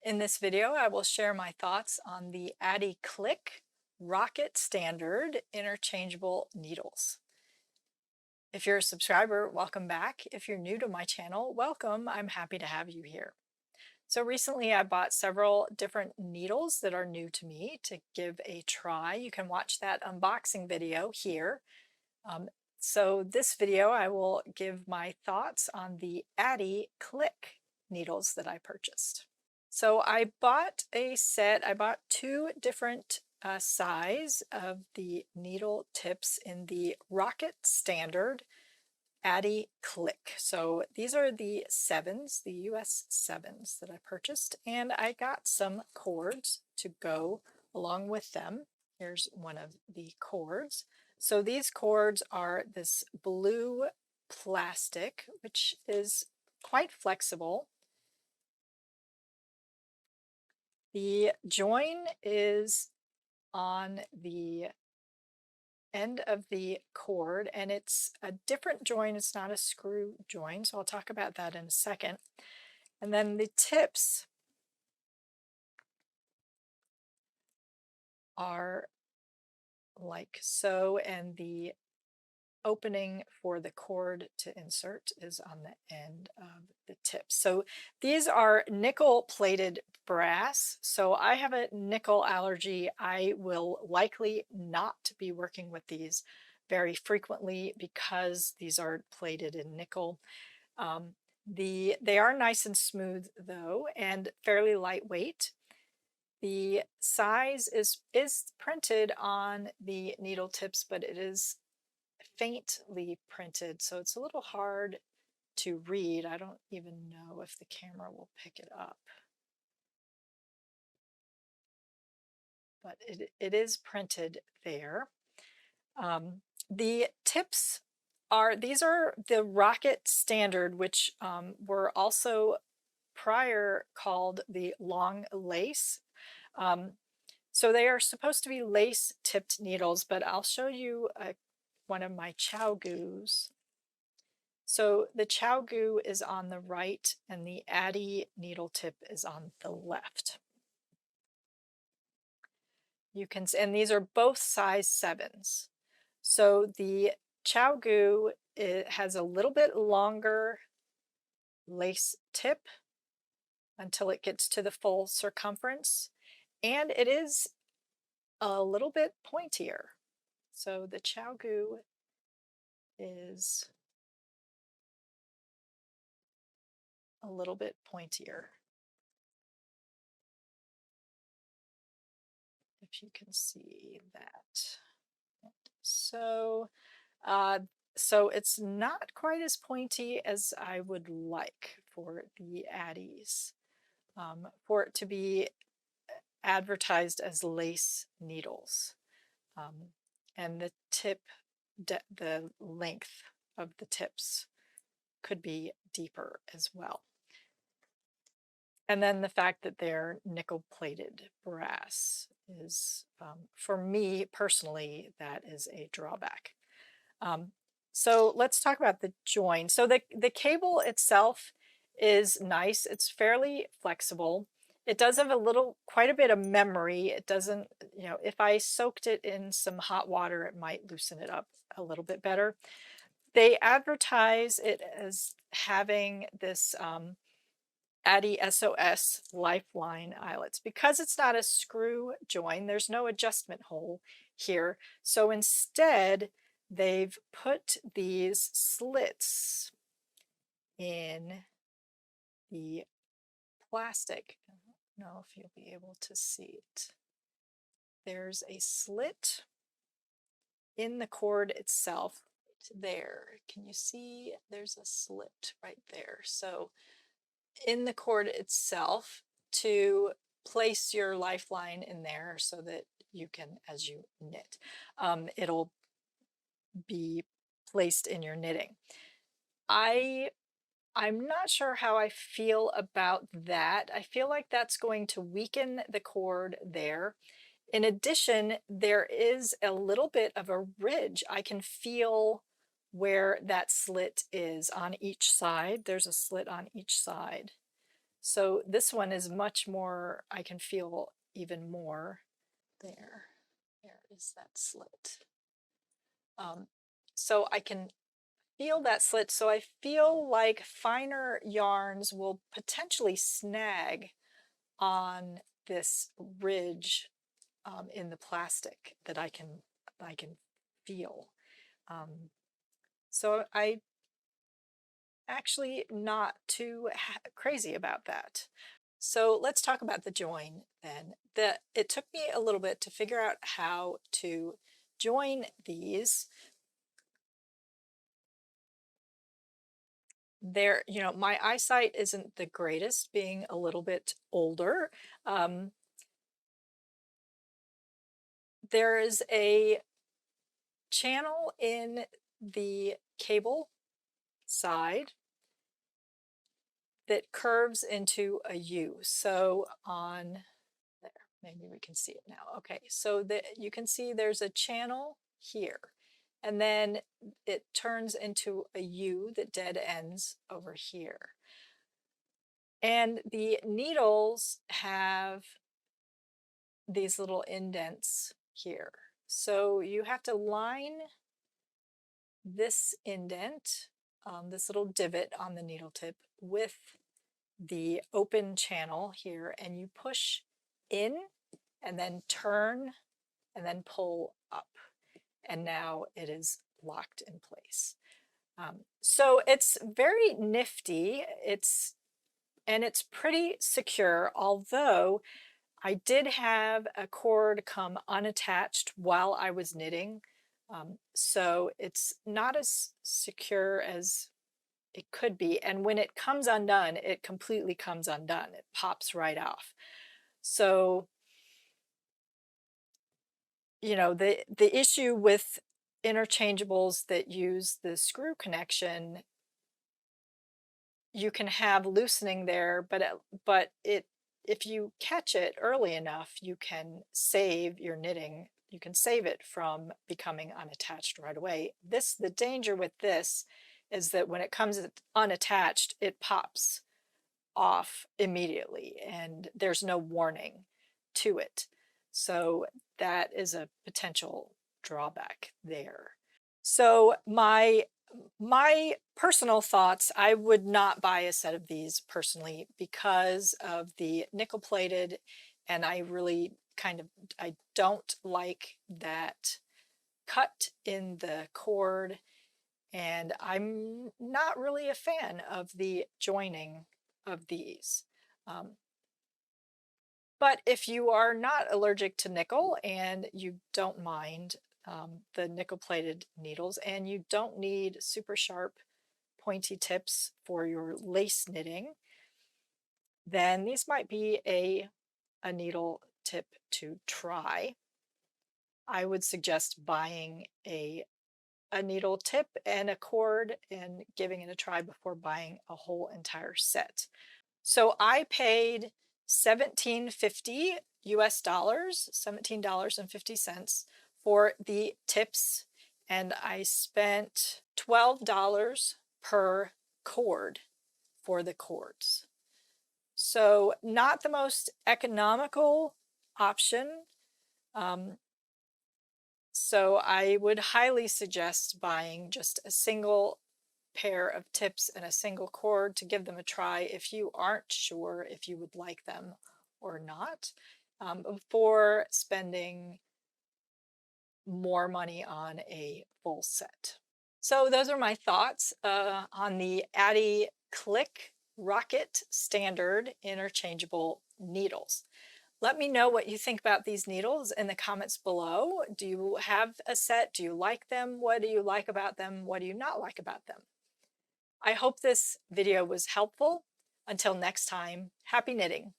In this video, I will share my thoughts on the Addi Click Rocket Standard interchangeable needles. If you're a subscriber, welcome back. If you're new to my channel, welcome. I'm happy to have you here. So recently I bought several different needles that are new to me to give a try. You can watch that unboxing video here. So this video I will give my thoughts on the Addi Click needles that I purchased. So I bought a set, I bought two different size of the needle tips in the Rocket Standard Addi Click. So these are the 7s, the US 7s that I purchased, and I got some cords to go along with them. Here's one of the cords. So these cords are this blue plastic, which is quite flexible. The join is on the end of the cord, and it's a different join. It's not a screw join, so I'll talk about that in a second. And then the tips are like so, and the opening for the cord to insert is on the end of the tip. So these are nickel plated brass. So I have a nickel allergy. I will likely not be working with these very frequently because these are plated in nickel. They are nice and smooth though, and fairly lightweight. The size is printed on the needle tips, but it is faintly printed, so it's a little hard to read. I don't even know if the camera will pick it up, but it is printed there. The tips are, these are the Rocket Standard, which were also prior called the long lace. So they are supposed to be lace tipped needles, but I'll show you one of my chow goos. So the chow goo is on the right and the Addi needle tip is on the left. You can, and these are both size 7s. So the chow goo, it has a little bit longer lace tip until it gets to the full circumference, and it is a little bit pointier. So the chow goo is a little bit pointier, if you can see that. So, so it's not quite as pointy as I would like for the Addis, for it to be advertised as lace needles. And the tip, the length of the tips could be deeper as well. And then the fact that they're nickel plated brass is, for me personally, that is a drawback. So let's talk about the join. So the cable itself is nice. It's fairly flexible. It does have quite a bit of memory. It doesn't, if I soaked it in some hot water, it might loosen it up a little bit better. They advertise it as having this Addi SOS lifeline eyelets. Because it's not a screw join, there's no adjustment hole here. So instead, they've put these slits in the plastic. I don't know if you'll be able to see it. There's a slit in the cord itself. There, can you see? There's a slit right there. So in the cord itself, to place your lifeline in there so that you can, as you knit, it'll be placed in your knitting. I'm not sure how I feel about that. I feel like that's going to weaken the cord there. In addition, there is a little bit of a ridge. I can feel where that slit is on each side. There's a slit on each side. So this one is much more, I can feel even more there. There is that slit. So I can feel that slit. So I feel like finer yarns will potentially snag on this ridge in the plastic that I can feel. So I actually not too crazy about that. So let's talk about the join then. It took me a little bit to figure out how to join these. There, you know, my eyesight isn't the greatest, being a little bit older. There is a channel in the cable side that curves into a U. So on there, maybe we can see it now. Okay, so you can see there's a channel here, and then it turns into a U that dead ends over here. And the needles have these little indents here. So you have to line this indent, this little divot on the needle tip, with the open channel here, and you push in and then turn and then pull up. And now it is locked in place. So it's very nifty. It's pretty secure, although I did have a cord come unattached while I was knitting. So it's not as secure as it could be. And when it comes undone, it completely comes undone. It pops right off. So, you know, the issue with interchangeables that use the screw connection, you can have loosening there, but if you catch it early enough, you can save your knitting. You can save it from becoming unattached right away. The danger with this is that when it comes unattached, it pops off immediately and there's no warning to it. So that is a potential drawback there. So my personal thoughts, I would not buy a set of these personally because of the nickel plated, and I really I don't like that cut in the cord, and I'm not really a fan of the joining of these. But if you are not allergic to nickel and you don't mind the nickel plated needles, and you don't need super sharp pointy tips for your lace knitting, then these might be a needle tip to try. I would suggest buying a needle tip and a cord and giving it a try before buying a whole entire set. So I paid $17.50 US dollars, $17.50 for the tips, and I spent $12 per cord for the cords. So not the most economical option. So I would highly suggest buying just a single pair of tips and a single cord to give them a try if you aren't sure if you would like them or not, before spending more money on a full set. So those are my thoughts on the Addi Click Rocket Standard interchangeable needles. Let me know what you think about these needles in the comments below. Do you have a set? Do you like them? What do you like about them? What do you not like about them? I hope this video was helpful. Until next time, happy knitting!